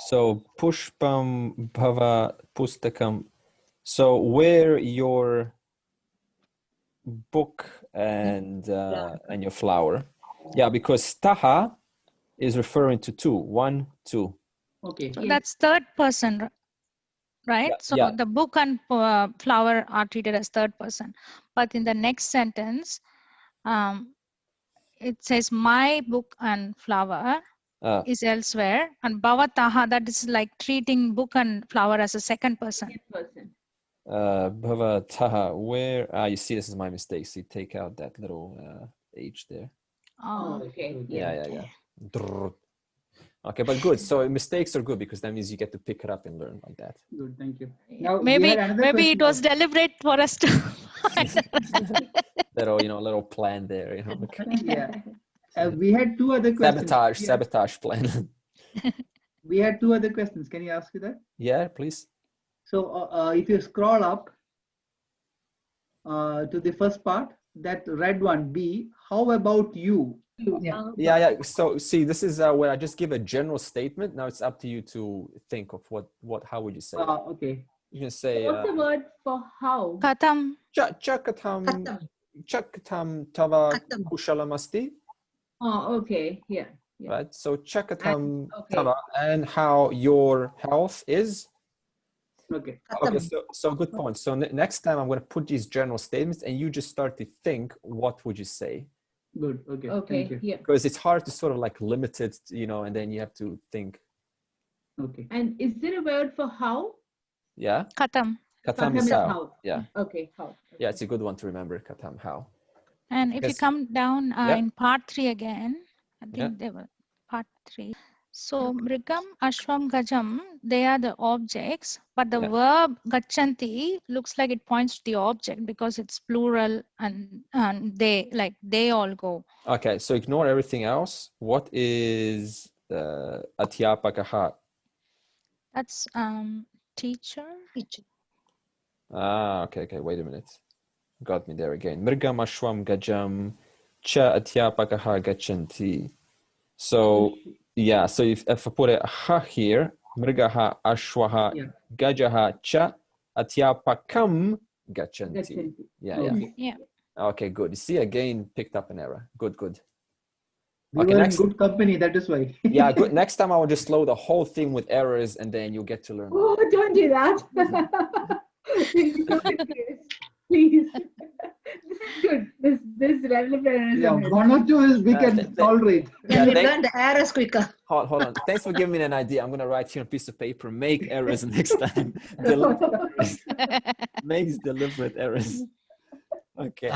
So pushpam bhava pustakam. So where your book and your flower. Yeah, because taha is referring to two. One, two. Okay. So that's third person, right? Yeah, So yeah. the book and flower are treated as third person. But in the next sentence, it says my book and flower is elsewhere, and bhavataha, that is like treating book and flower as a second person. Bhavataha, where you see this is my mistake. So you take out that little H there. Oh, Okay. Yeah. Drrr. Okay, but good. So mistakes are good because that means you get to pick it up and learn like that. Good, thank you. Now, maybe we had another it was question. deliberate for us to little plan there, Yeah. We had two other questions. Sabotage plan. We had two other questions. Can you ask you that? Yeah, please. So if you scroll up to the first part, that red one, B, how about you? Yeah. So see, this is where I just give a general statement. Now it's up to you to think of how would you say it? Okay. You can say What's the word for how? Katham. Chakatam tava kushalamasti. Oh, okay. Yeah. Right. So chakatam okay. tava, and how your health is. Okay. Okay, so good point. So next time I'm going to put these general statements and you just start to think, what would you say? Good. Okay. Okay. Thank you. Yeah. Because it's hard to sort of like limit it, and then you have to think. Okay. And is there a word for how? Yeah. Katham. Katham is how. how. Yeah. Okay. How. Okay. Yeah, it's a good one to remember. Katham, how. And if you come down in part 3 again, I think they were part 3. So Mrigam, Ashwam, Gajam, they are the objects, but the verb Gachanti looks like it points to the object because it's plural and they all go. Okay, so ignore everything else. What is Atyapakaha? That's teacher. Okay, wait a minute. Got me there again. Mrigam, Ashwam, Gajam, Cha Atyapakaha Gachanti. So yeah, so if I put a ha here, Mrigaha, Ashwaha, Gajaha, Cha, Atyapakam Gachanti. Yeah. Okay, good. You see, again, picked up an error. Good. We were in good company, that is why. Yeah, good. Next time I will just load the whole thing with errors and then you'll get to learn. Oh, don't do that. Please. This is good. This relevant. Yeah, one or two is we can tolerate. Then we learn the errors quicker. Hold on. Thanks for giving me an idea. I'm going to write here on a piece of paper, make errors next time. Makes deliberate errors. Okay.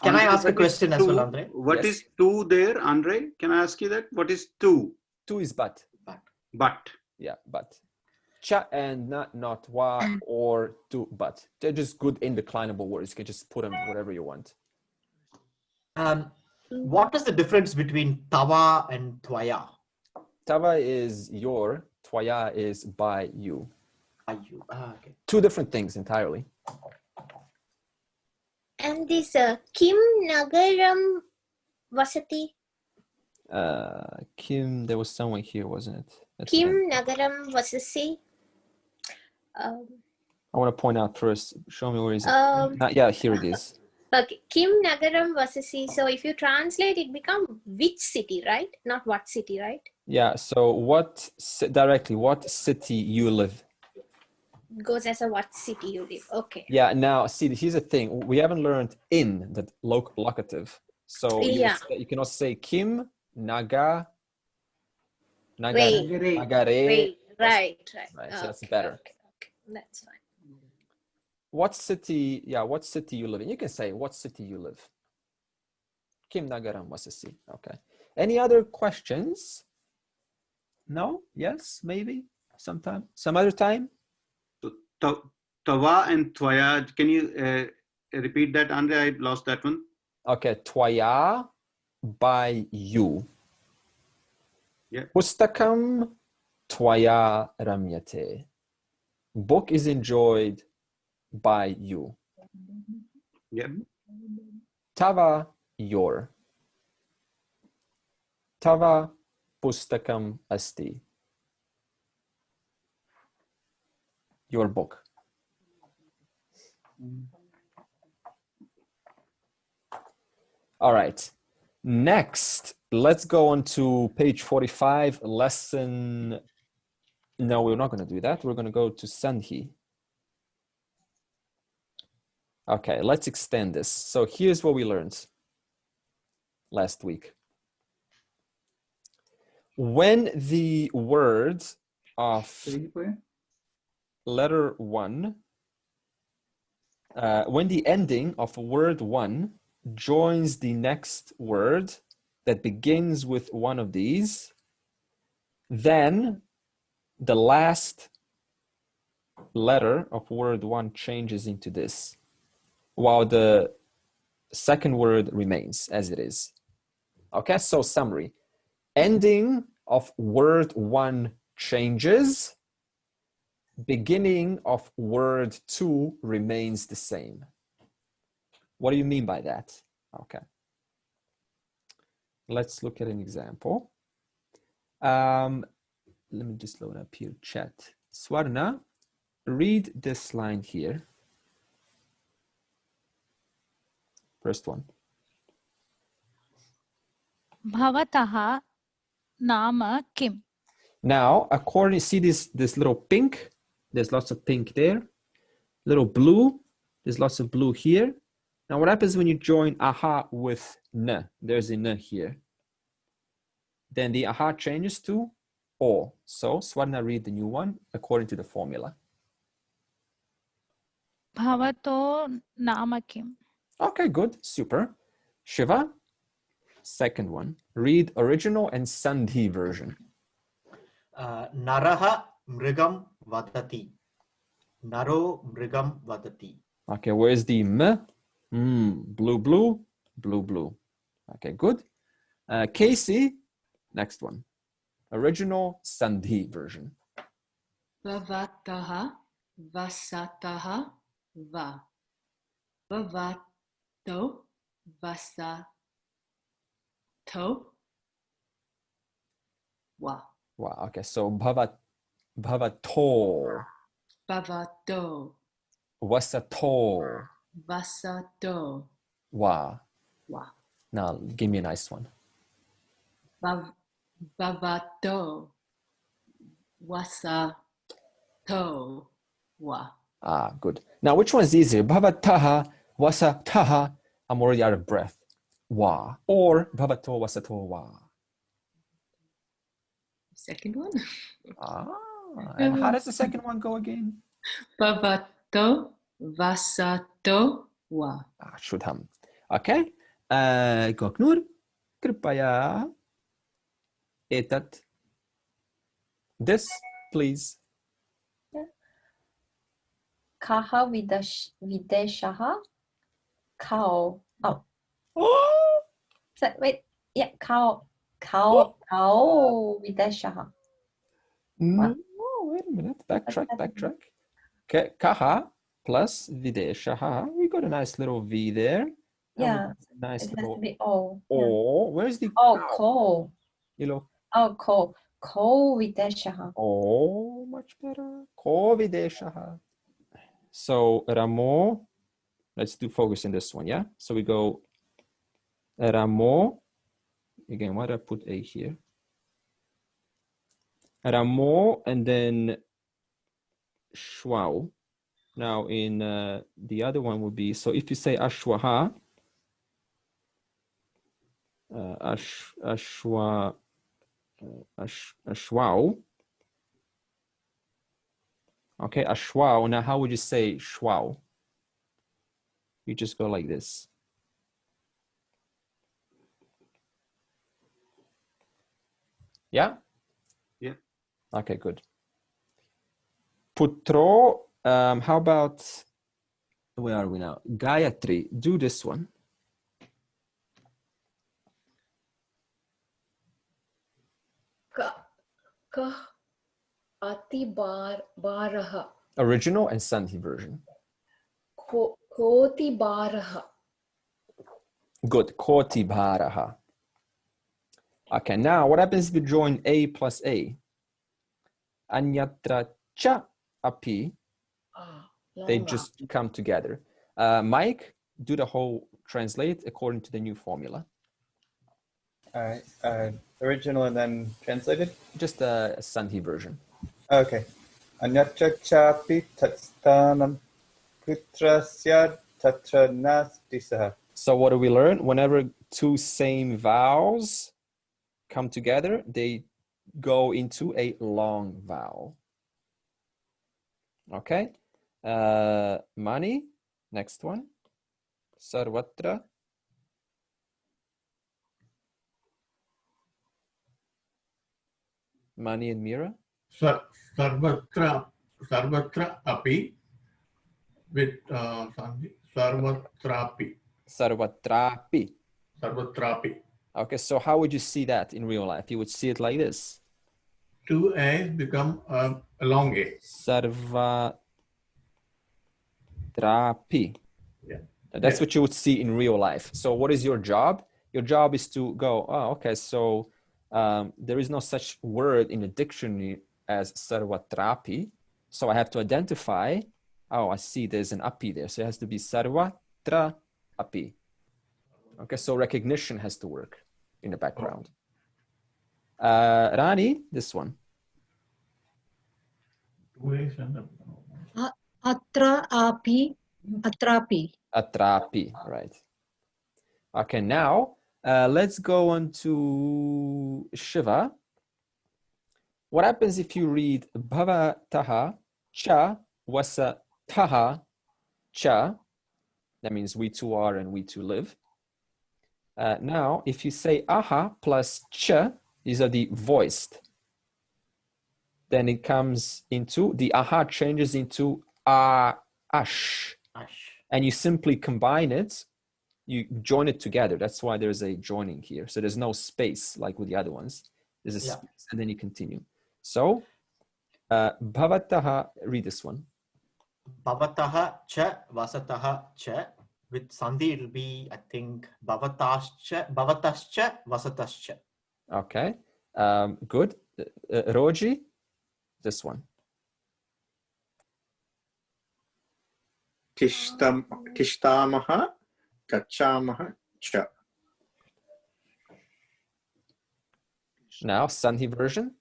Can I ask a question as well, Andre? What is two there, Andre? Can I ask you that? What is two? Two is but. But. Yeah, but. Cha and not wa or to but. They're just good indeclinable words. You can just put them whatever you want. What is the difference between tava and tvaya? Tava is your, tvaya is by you. By you. Okay. Two different things entirely. And this Kim Nagaram Vasati. Kim, there was someone here, wasn't it? Kim Nagaram Vasasi. I want to point out first. Show me where is it? Yeah, here it is. Okay, Kim Nagaram Vasasi. So if you translate, it becomes which city, right? Not what city, right? Yeah. So what city you live? Goes as a what city you live. Okay. Yeah. Now, see, here's the thing. We haven't learned in the locative. So you can also say Kim Nagare. Right. So that's better. Okay. That's fine. What city you live in? You can say what city you live. Kim Nagaram Vasasi. Okay. Any other questions? No? Yes? Maybe? Sometime? Some other time? Tava and tvaya. Can you repeat that, Andre? I lost that one. Okay. Tvaya, by you. Yeah. Pustakam tvaya ramyate. Book is enjoyed by you. Yeah. Tava, your. Tava pustakam asti. your book. All right. Next, let's go on to page 45, lesson. No, we're not going to do that. We're going to go to Sandhi. Okay, let's extend this. So here's what we learned last week. When the word of letter 1, when the ending of word 1 joins the next word that begins with one of these, then the last letter of word 1 changes into this, while the second word remains as it is. Okay, so summary. Ending of word 1 changes. Beginning of word 2 remains the same. What do you mean by that? Okay. Let's look at an example. Let me just load up here, chat. Swarna, read this line here. First one. Bhavataha nama kim. Now, according, see this little pink? There's lots of pink there. Little blue, there's lots of blue here. Now, what happens when you join aha with n? There's a n here. Then the aha changes to o. So, Swarna, read the new one according to the formula. Bhavato nama kim. Okay, good, super. Shiva, second one. Read original and Sandhi version. Naraha mrigam vadati. Naro mrigam vadati. Okay, where's the m? Blue, blue, blue, blue. Okay, good. Casey, next one. Original Sandhi version. Bhavataha vasataha va. Bhavato vasato wa. Wow, okay, so bhavato, Bhavato vasato, vasato wa. wa. Now, give me a nice one. Bhavato vasato wa. Ah, good. Now, which one is easier? Bhavataha, vasataha. I'm already out of breath. Wa. Or bhavato, vasato, wa. Second one. And how does the second one go again? Bhavato vasato wa. Shudham. Okay. Goknur, kripaya etat. This, please. Kaha videshaha. Cow. Oh. So, wait. Yeah, cow videshaha. No, wait a minute. Backtrack. Okay, kaha plus videshaha. We got a nice little V there. Yeah. Nice It has little to be O. O. Where's the Oh, cow? ko. You know. Oh, ko. Ko videshaha. Oh, much better. Ko videshaha. So Ramo, let's do focus in this one, yeah? So we go Ramo. Again, why did I put A here? Ramo and then Shwau. Now in the other one would be, so if you say Ashwaha, Ashwau. Okay, Ashwau. Now how would you say Shwau? You just go like this. Yeah? Yeah. Okay, good. Putro, how about, where are we now? Gayatri, do this one. Ati baraha. Original and Sandhi version. Koti baraha. Good, koti baraha. Okay, now what happens if you join A plus A? Anyatra cha api They Long just come together. Mike, do the whole translate according to the new formula. All right. Original and then translated? Just a Sandhi version. Okay. Anyatra chapi tatstanam putrasya tatra nasti saha. So what do we learn? Whenever two same vowels come together, they go into a long vowel. Okay. Mani, next one. Sarvatra. Mani and Mira. Sarvatra api with sarvatrapi. Sarvatrapi. Sarvatrapi. Okay, so how would you see that in real life? You would see it like this. Two A's become a long A. Sarvatrapi. Yeah. That's what you would see in real life. So what is your job? Your job is to go, oh, okay, so there is no such word in the dictionary as sarvatrapi. So I have to identify, oh, I see there's an api there. So it has to be sarvatra api. Okay, so recognition has to work in the background. Rani, this one. Atra api, atrapi. Atrapi, right. Okay, now let's go on to Shiva. What happens if you read bhavataha cha wasa taha cha? That means we two are and we two live. Now, if you say aha plus cha, these are the voiced. Then it comes into, the aha changes into ash. And you simply combine it, you join it together. That's why there's a joining here. So there's no space like with the other ones. There's a space and then you continue. So, bhavataha, read this one. Bhavataha cha vasataha cha. With Sandhi, it'll be, I think, bhavatascha vasatascha. Okay, good. Roji, this one. Tishtamaha gachamaha cha. Now, Sandhi version.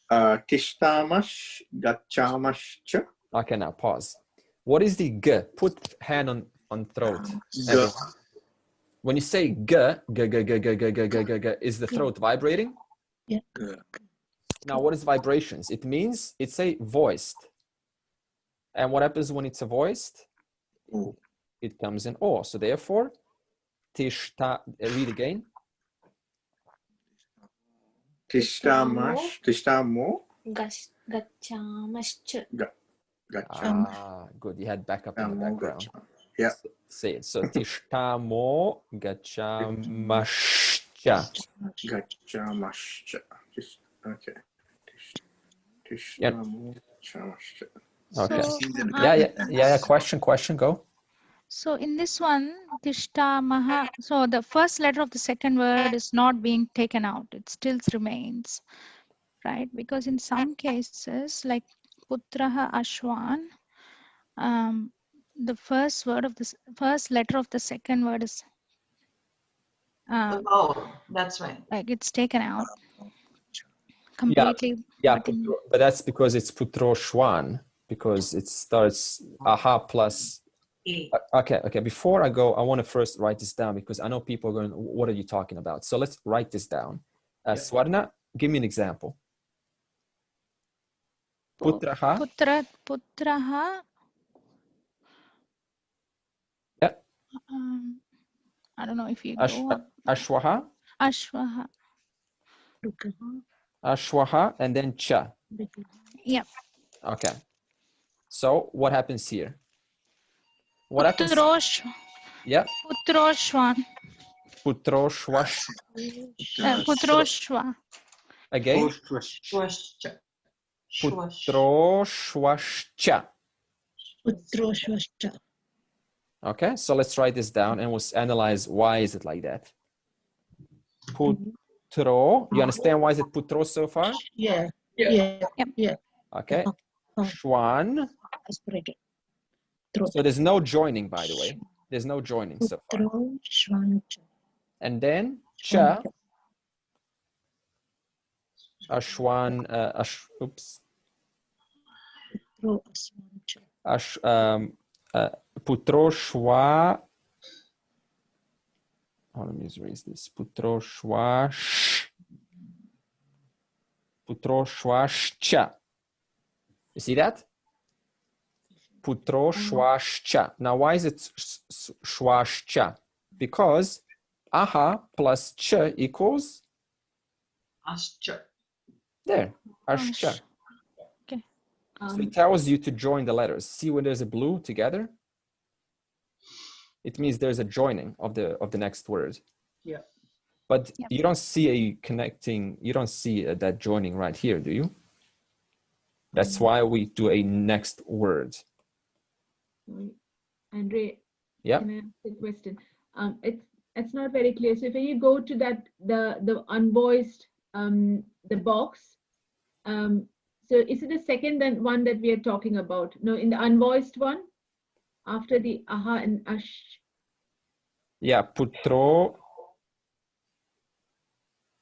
Tishtamash gachamash cha. Okay, now pause. What is the g? Put hand on throat. G. When you say g, is the throat vibrating? Yeah. Now, what is vibrations? It means it's a voiced. And what happens when it's a voiced? It comes in o. So therefore, tishta. Read again. Tishtamo. Gachamascha. Good. You had backup in the background. Yeah. Say it. So tishtamo gachamascha. Gachamascha. Okay. Tishtamo gachamascha. Okay. Yeah. Question. Go. So in this one, tishta maha. So the first letter of the second word is not being taken out. It still remains, right? Because in some cases, like putraha ashwan, the first word of the first letter of the second word is that's right. like it's taken out completely. Yeah, but that's because it's putro shwan, because it starts aha plus. Okay. Before I go, I want to first write this down because I know people are going, what are you talking about? So let's write this down. Swarna, give me an example. Putraha. Putraha. Yeah. I don't know if you go. Ashwaha. Ashwaha and then cha. Yeah. Okay. So what happens here? What happens? Yeah. Putroshwan. Putroshwash. Putroshwa. Again. Putroshwashcha. Putroshwashcha. Okay, so let's write this down and we'll analyze why is it like that. Putro. You understand why is it putro so far? Yeah. Okay. Shwan. Aspirated. So there's no joining, by the way. There's no joining so far. Putro Shwan Cha. And then cha. Ashwan. Oops. Putro Ashwan Cha. Putro Shwa. Oh, let me just erase this. Putro Shwa. Putro Shwashcha. You see that? Putro Shwashcha. Now, why is it Shwashcha? Because aha plus ch equals Ashcha. there. Ashcha. Okay. So it tells you to join the letters. See when there's a blue together? It means there's a joining of the next word. Yeah. But you don't see a connecting, you don't see that joining right here, do you? That's why we do a next word. Sorry. Andre, Yeah. can I ask a question? It's not very clear. So if you go to that the unvoiced the box, so is it the second one that we are talking about? No, in the unvoiced one, after the aha and ash. Yeah, putro.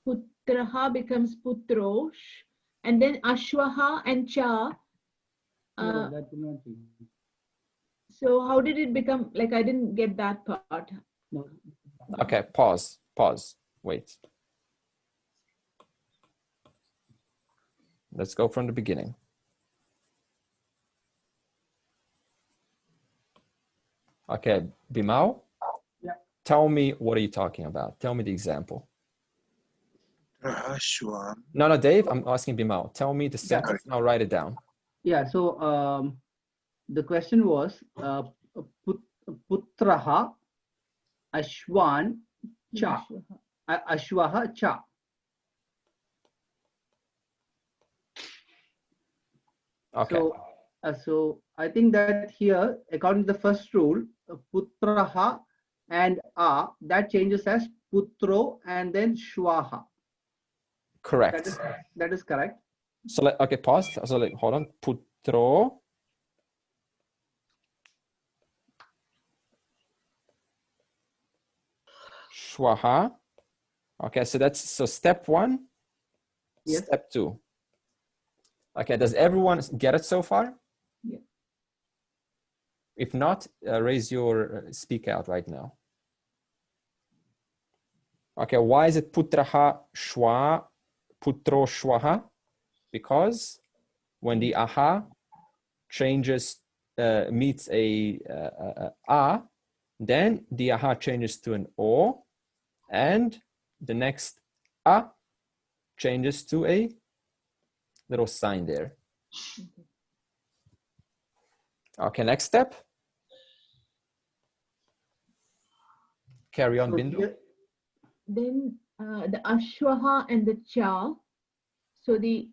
Putraha becomes putrosh, and then ashwaha and cha. No, that will not be. So how did it become, like, I didn't get that part. No. Okay, pause, wait. Let's go from the beginning. Okay, Bimao? Yeah. Tell me, what are you talking about? Tell me the example. Shwan. No, Dave, I'm asking Bimao. Tell me the sentence and I'll write it down. Yeah, so the question was Putraha Ashwan Cha. Ashwaha Cha. Okay. So I think that here, according to the first rule, Putraha and A, that changes as Putro and then Shwaha. Correct. That is correct. So okay, pause. So hold on. Putro. Shwaha. Okay, so step one. Yes. Step two. Okay, does everyone get it so far? Yeah. If not, raise your speak out right now. Okay, why is it putraha shwa, putro shwaha? Because when the aha changes, meets a then the aha changes to an o, and the next a changes to a little sign there. Okay, next step. Carry on, So Bindu. here- Then the ashwaha and the cha, so the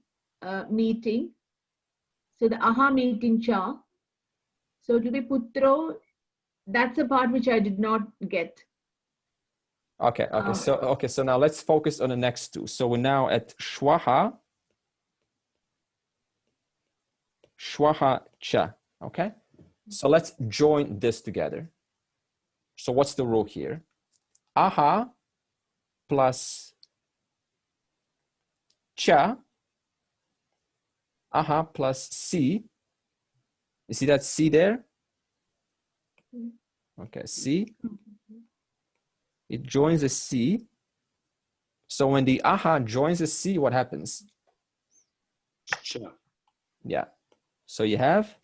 meeting, so the aha meeting cha, so to be putro, that's the part which I did not get. Okay, so now let's focus on the next two. So we're now at shwaha, shwaha cha, okay? So let's join this together. So what's the rule here? Aha plus cha, aha plus C. You see that C there? Okay, C. It joins a C. So when the aha joins a C, what happens? Cha. Yeah. So you have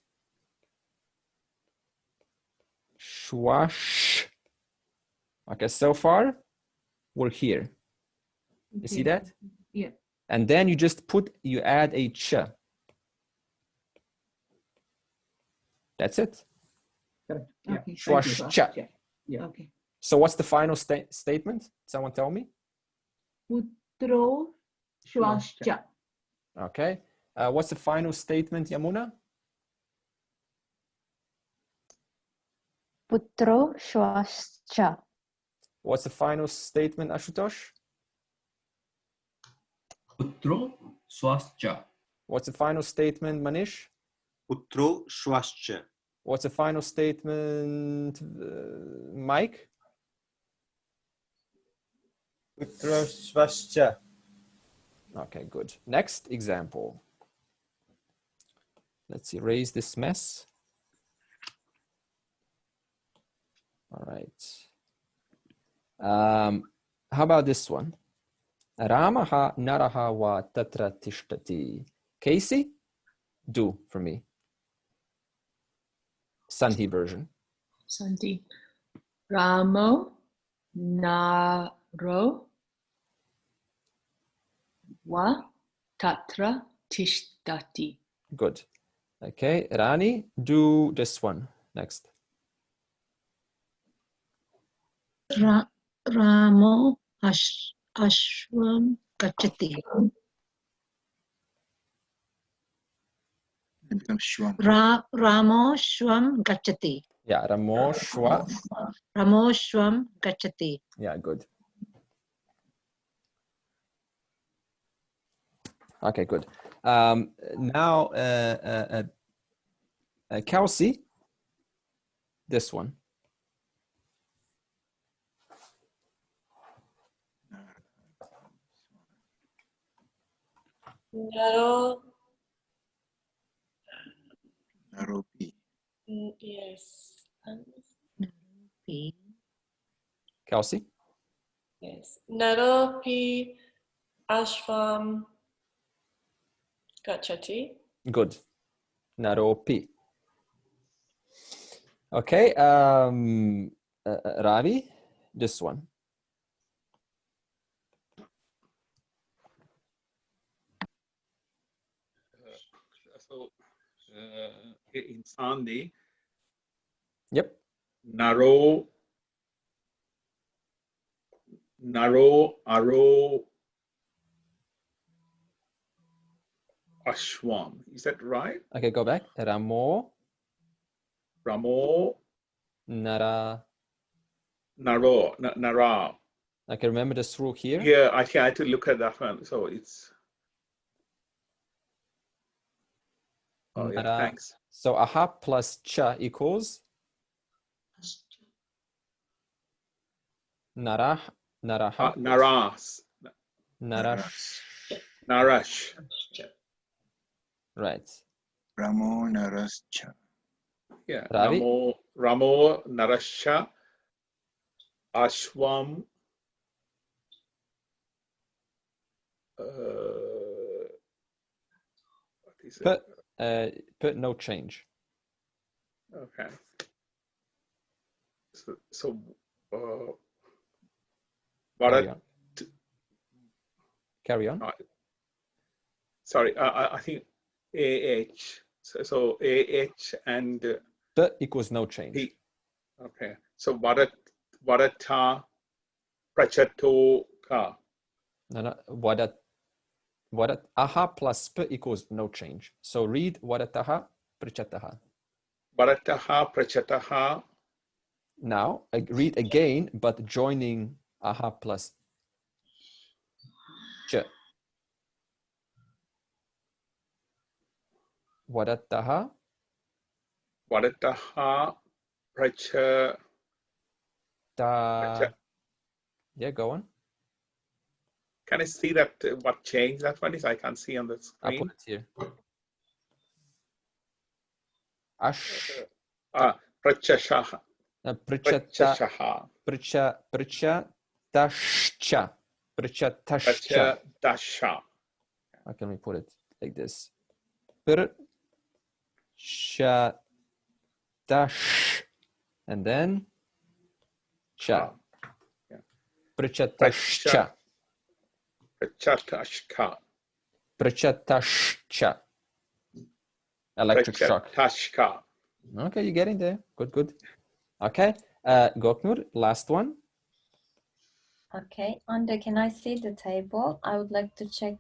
shwash. Okay, so far we're here. You see Okay. that? Yeah. And then you add a ch. That's it. Correct. Yeah. Okay. Shwash-cha. Yeah. Okay. So what's the final statement? Someone tell me. Putro shwascha. Okay. What's the final statement, Yamuna? Putro Shwascha. What's the final statement, Ashutosh? Putro swascha. What's the final statement, Manish? Putro shwascha. What's the final statement, Mike? Putra svascha. Okay, good. Next example. Let's erase this mess. All right. How about this one? Ramaha naraha wa tatra tishtati. Casey, do for me. Sandhi version. Sandhi. Ramo naro wa tatra tishtati. Good. Okay, Rani, do this one next. Ramo ashvam gachati. Ramo shvam gachati. Yeah, Ramo shwa. Ramo shvam gachati. Yeah, good. Okay, good. Now, Kelsey, this one. Naro. Naropi. Yes. Naropi. Kelsey? Yes. Naropi ashvam gachati. Good. Naropi. Okay, Ravi, this one. In Sandhi. Yep. Naro, aro, ashwam. Is that right? Okay, go back. Ramo, nara. Nara. Okay, remember this rule here? Yeah, I had to look at that one. So it's. Oh, yeah, Nara. thanks. So aha plus cha equals narah, naraha. Naras. Narash. Right. Ramo narascha. Yeah. Ravi? Ramo narascha. Ashwam. What is it? Put no change. Okay. So Carry on. Sorry, I think AH. So AH and P equals no change. P. Okay. So vadata prachato ka. No, wadat aha plus p equals no change. So read wadataha prachataha. Vadataha prachataha. Now read again, but joining aha plus ch. Wadataha. Vadataha pracha. Yeah, go on. Can I see that what change that one is? I can't see on the I'll screen. put it here. Ash. Prachashaha. Prachashaha. Prachatashcha. Prachatashcha. Prachadasha. How can we put it like this? Prachadash. And then cha. Prachatashcha. Prachatashka. Prachatashcha. Electric shock. Prachatashka. Okay, you're getting there. Good, good. Okay, Goknur, last one. Okay, Andre, can I see the table? I would like to check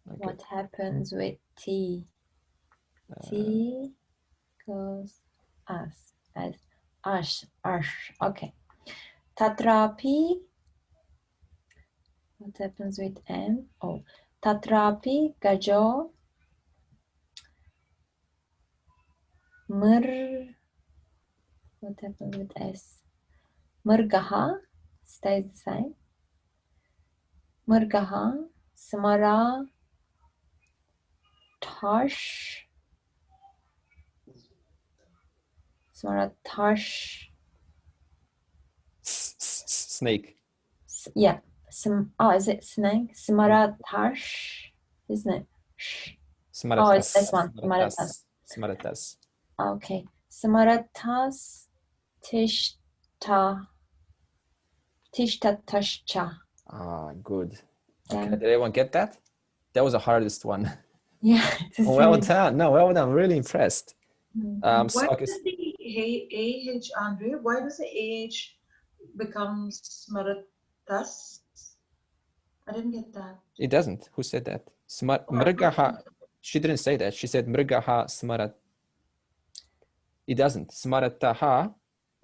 what happens with T. T goes as ash. Okay. Tatrapi. What happens with M? Oh, Tatrapi gajo What happened with S? Murgaha stays the same. Murgaha, Smara, Tash, Smara, Tash. Snake. Yeah. Is it snake? Smara, Tash, isn't it? Smaratas. Oh, it's this one. Smaratas. Smaratas. Okay. Smaratas, Tishtatascha. Ah, good. Yeah. Okay, did everyone get that? That was the hardest one. Yeah. Well done. No, well done. I'm really impressed. Why does the AH, Andre, why does the AH become smaratas? I didn't get that. It doesn't. Who said that? Mrigaha. She didn't say that. She said Mrigaha Smarat. It doesn't. Smarataha.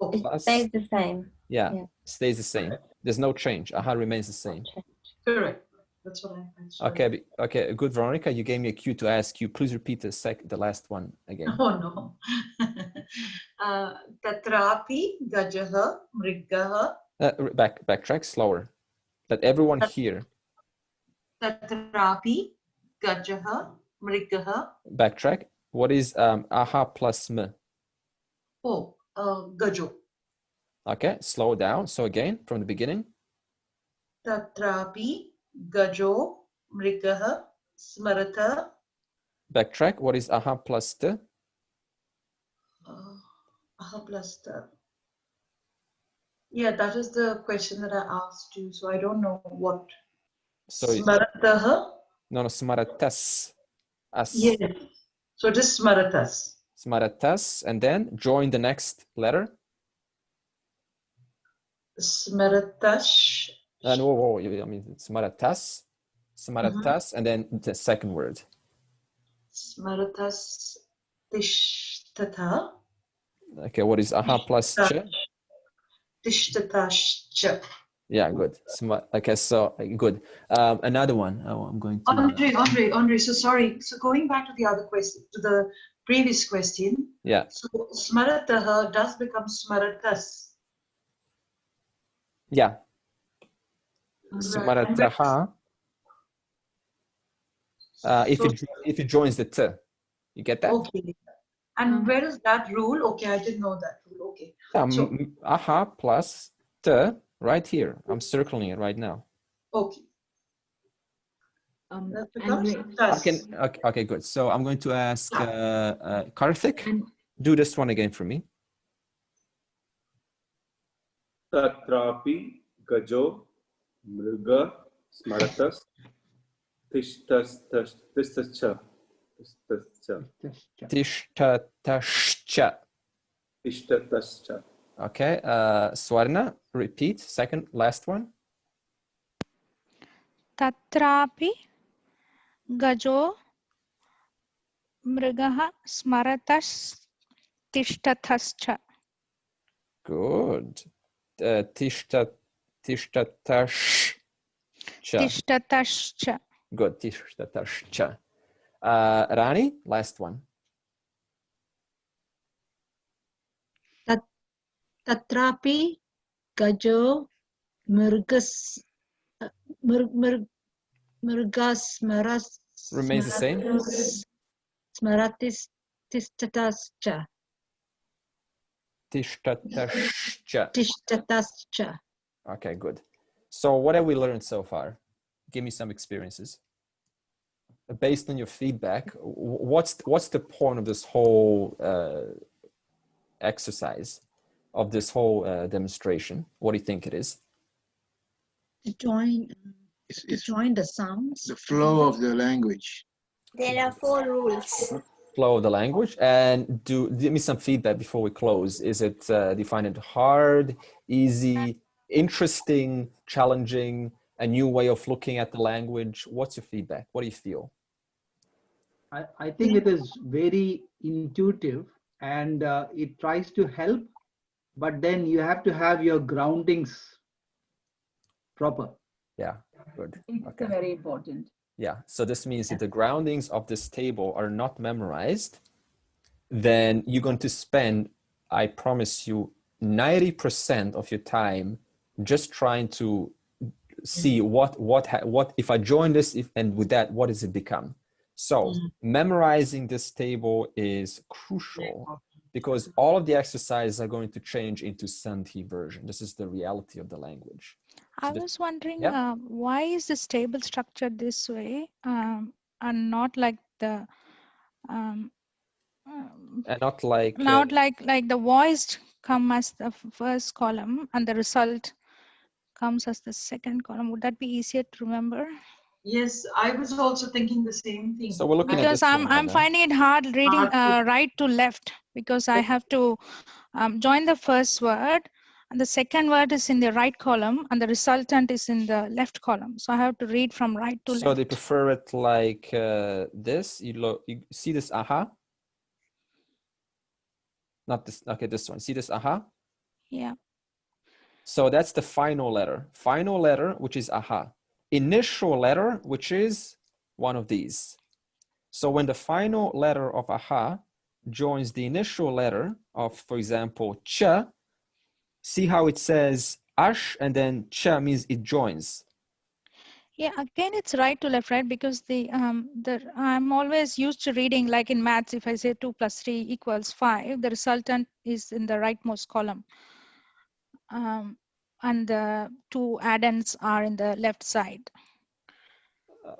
It stays the same. Yeah, stays the same. There's no change. Aha remains the same. Correct. That's what I mentioned. Okay, okay, good, Veronica. You gave me a cue to ask you. Please repeat the last one again. Oh no. Tatrapi gajaha mrigaha. Backtrack slower. Let everyone hear. Tatrapi gajaha mrigaha. Backtrack. What is aha plus m? Oh, gajo. Okay, slow down. So again, from the beginning. Tatrapi gajo mrigaha smarata. Backtrack. What is aha plus t? Aha plus t. Yeah, that is the question that I asked you. So I don't know what. So Smarataha? No, smaratas. As. Yes. So just smaratas. Smaratas, and then join the next letter. Smaratash. And whoa, I mean smaratas, and then the second word. Smaratas tishtata. Okay, what is aha plus ch? Tishtatash. Yeah, good. Okay, so good. Another one. Oh, I'm going to. Andre. So sorry. So going back to the other question, to the previous question. Yeah. So smarataha does become smaratas. Yeah. Smarataha. If it joins the t, you get that? Okay. And where is that rule? Okay, I didn't know that rule. Okay. So, aha plus t right here. I'm circling it right now. Okay. Okay, good. So I'm going to ask Karthik. Do this one again for me. Tatrapi gajo mriga smaratas tishtatascha. Tishtatascha. Okay, Swarna, repeat. Last one. Tatrapi gajo mrigaha smaratas tishtatascha. Good. Tishtatascha. Good. Tishtatascha. Rani, last one. Tatrapi gajo murgas smaras remains the same. Smaratis tishtatascha. Tishtatascha. Okay, good. So what have we learned so far? Give me some experiences. Based on your feedback, what's the point of this whole exercise, of this whole demonstration? What do you think it is? To join the sounds. The flow of the language. There are 4 rules. Flow of the language. And give me some feedback before we close. Is it, do you find it hard, easy, interesting, challenging, a new way of looking at the language? What's your feedback? What do you feel? I think it is very intuitive, and it tries to help, but then you have to have your groundings proper. Yeah, good. It's very important. Yeah, so this means that the groundings of this table are not memorized. then you're going to spend, I promise you, 90% of your time just trying to see what if I join this, and with that, what does it become? So memorizing this table is crucial because all of the exercises are going to change into Sandhi version. This is the reality of the language. I was wondering, why is this table structured this way and not like the and not like the voiced come as the first column and the result comes as the second column? Would that be easier to remember? Yes, I was also thinking the same thing. So we're looking because at this I'm finding it hard reading right to left, because I have to join the first word and the second word is in the right column and the resultant is in the left column. So I have to read from right to left. So they prefer it like this. You see this aha? Not this. Okay, this one. See this aha? Yeah. So that's the final letter. Final letter, which is aha. Initial letter, which is one of these. So when the final letter of aha joins the initial letter of, for example, cha, see how it says ash and then cha means it joins. Yeah, again, it's right to left, right? Because I'm always used to reading, like in maths, if I say 2 + 3 = 5, the resultant is in the rightmost column. And the two addends are in the left side.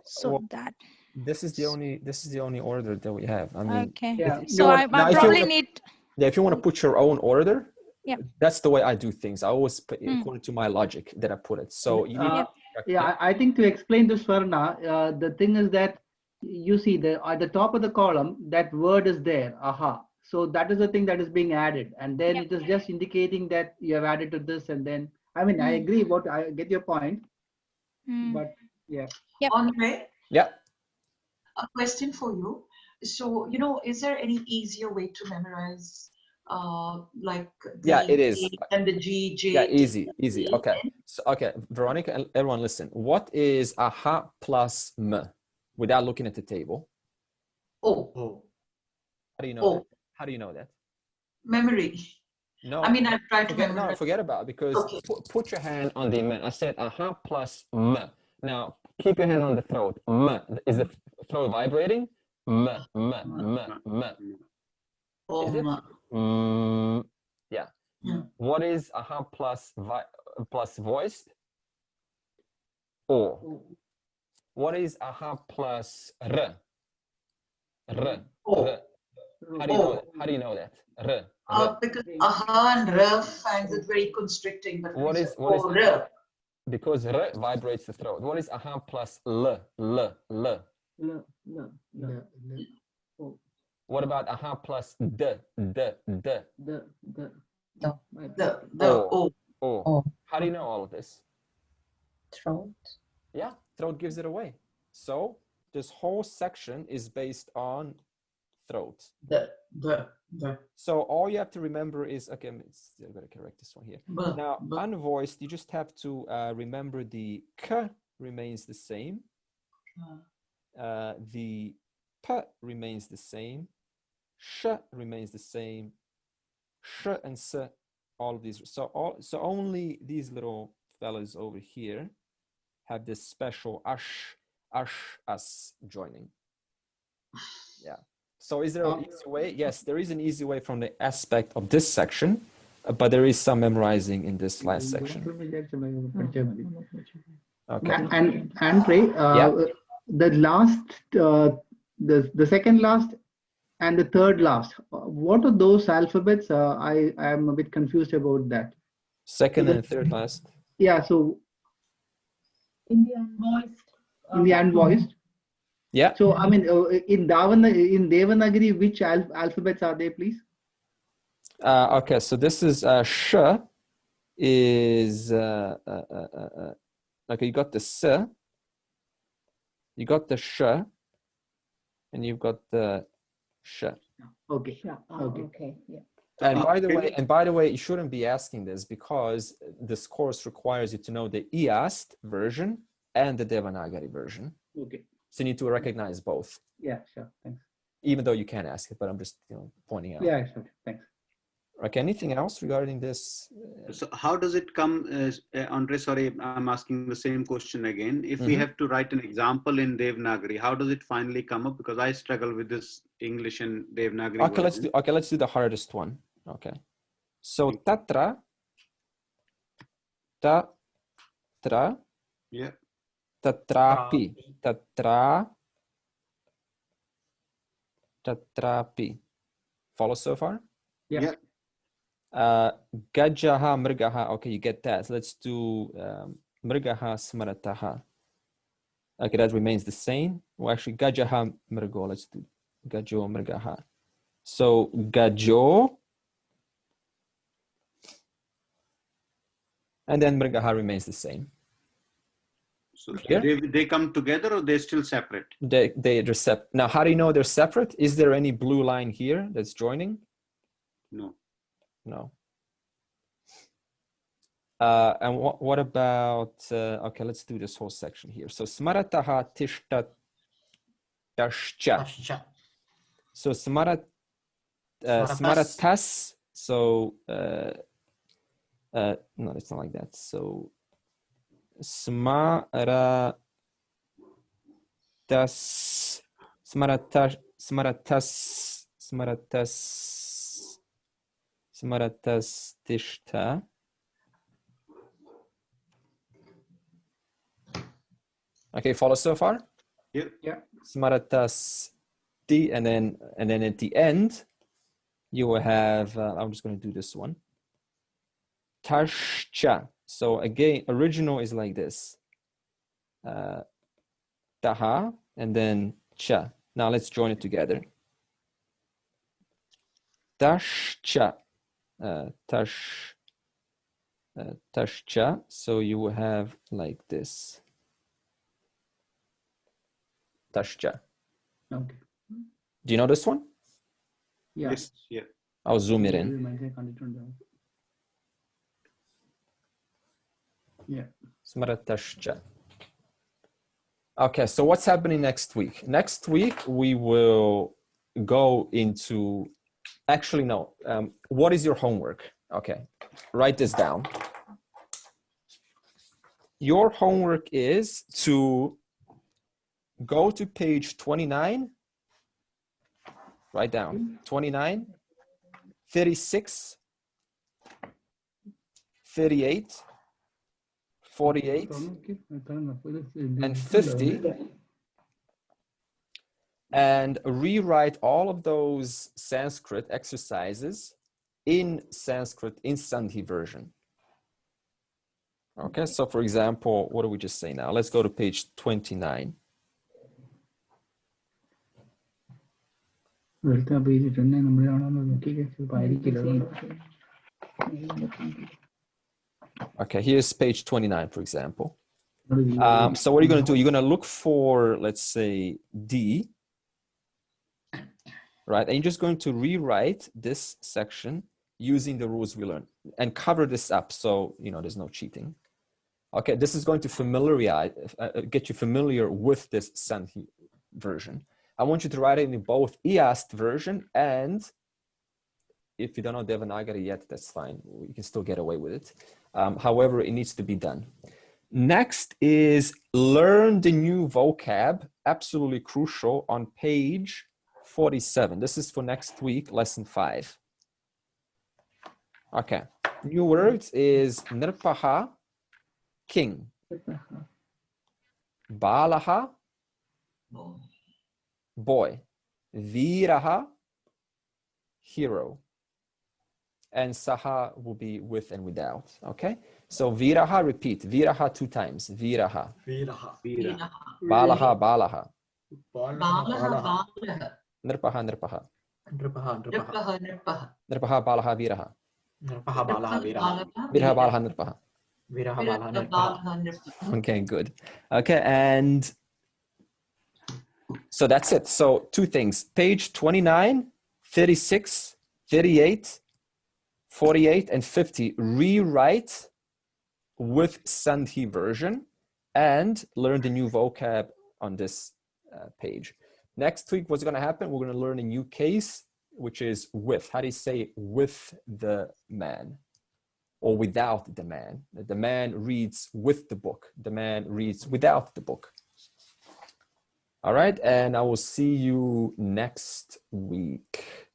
So well, that. This is the only order that we have. I mean, okay. Yeah. So I probably need. Yeah, if you want to put your own order, yeah, that's the way I do things. I always put according to my logic that I put it. So you need. Yeah, I think to explain this, Swarna, the thing is that you see at the top of the column, that word is there, aha. So that is the thing that is being added. And then it is just indicating that you have added to this. And then, I mean, I agree, I get your point. But yeah. Yep. Andre? Yeah. A question for you. So, is there any easier way to memorize like the it is. A and the G, J? Yeah, easy. Okay. So, okay, Veronica and everyone listen. What is aha plus m without looking at the table? Oh. How do you know that? How do you know that? Memory. No. I mean, I've tried to memorize. No, forget about it, because put your hand on the m. I said aha plus m. Now, keep your hand on the throat. M. Is the throat vibrating? M. Is it? Yeah. What is aha plus voiced? O. What is aha plus r? R. How do you know that? How do you know that? R. Because aha and r finds it very constricting. But what is r? Because r vibrates the throat. What is aha plus l? What about aha plus d? O. How do you know all of this? Throat. Yeah, throat gives it away. So this whole section is based on throat. So all you have to remember is, okay, I'm going to correct this one here. Now, unvoiced, you just have to remember the k remains the same. The p remains the same. Sh remains the same. Sh and s, all of these. So only these little fellas over here have this special ash, as joining. Yeah. So is there an easy way? Yes, there is an easy way from the aspect of this section, but there is some memorizing in this last section. Okay. And Andre, the last, the second last and the third last, what are those alphabets? I am a bit confused about that. Second and third last. Yeah. So in the unvoiced. In the unvoiced. Yeah. So I mean, in Devanagari, which alphabets are they, please? Okay, so this is sh is okay. You got the s, you got the sh, and you've got the sh. Okay. Okay. Yeah. And by the way, you shouldn't be asking this because this course requires you to know the East version and the Devanagari version. Okay. So you need to recognize both. Yeah, sure. Thanks. even though you can ask it, but I'm just pointing out. Yeah, sure. Thanks. Okay, anything else regarding this? So how does it come, Andre, sorry, I'm asking the same question again. If we have to write an example in Devanagari, how does it finally come up? Because I struggle with this English and Devanagari. Okay, let's do the hardest one. Okay. So tatra, yeah, tatrapi, tatrapi. Follow so far? Yeah. Gajaha, mrigaha. Okay, you get that. So let's do mrigaha, smarataha. Okay, that remains the same. Well, actually, gajaha, mrigo. Let's do gajo, mrigaha. So gajo, and then mrigaha remains the same. So they come together, or they're still separate? They're separate. Now, how do you know they're separate? Is there any blue line here that's joining? No. No. And what about, okay, let's do this whole section here. So smarataha tishta tashcha. So smaratas. So, no, it's not like that. So smaratas, smaratas tishta. Okay, follow so far? Yeah. Smaratas ti, and then at the end, you will have, I'm just going to do this one. Tashcha. So again, original is like this. Taha, and then cha. Now let's join it together. Tashcha. Tashcha. So you will have like this. Tashcha. Okay. Do you know this one? Yeah. Yes. Yeah. I'll zoom it in. Yeah. Smaratashcha. Okay, so what's happening next week? Next week, we will go into, actually, no. What is your homework? Okay, write this down. Your homework is to go to page 29, write down 29, 36, 38, 48, and 50, and rewrite all of those Sanskrit exercises in Sanskrit, in Sandhi version. Okay, so for example, what do we just say now? Let's go to page 29. Okay, here's page 29, for example. So what are you going to do? You're going to look for, let's say, D, right? And you're just going to rewrite this section using the rules we learned and cover this up so, there's no cheating. Okay, this is going to get you familiar with this Sandhi version. I want you to write it in both East version, and if you don't know Devanagari yet, that's fine. You can still get away with it. However, it needs to be done. Next is learn the new vocab, absolutely crucial, on page 47. This is for next week, lesson 5. Okay, new words is Nirpaha, king. Balaha, boy. Viraha, hero. And Saha will be with and without. Okay? So Viraha, repeat. Viraha 2 times. Viraha. Viraha. Balaha, balaha. Balaha. Nirpaha, nirpaha. Nirpaha. Nirpaha, balaha, viraha. Nirpaha, balaha, viraha. Viraha, balaha, nirpaha. Viraha, balaha, nirpaha. Okay, good. Okay, and so that's it. So 2 things. Page 29, 36, 38, 48, and 50. Rewrite with Sandhi version and learn the new vocab on this page. Next week, what's going to happen? We're going to learn a new case, which is with. How do you say with the man or without the man? The man reads with the book. The man reads without the book. All right. And I will see you next week.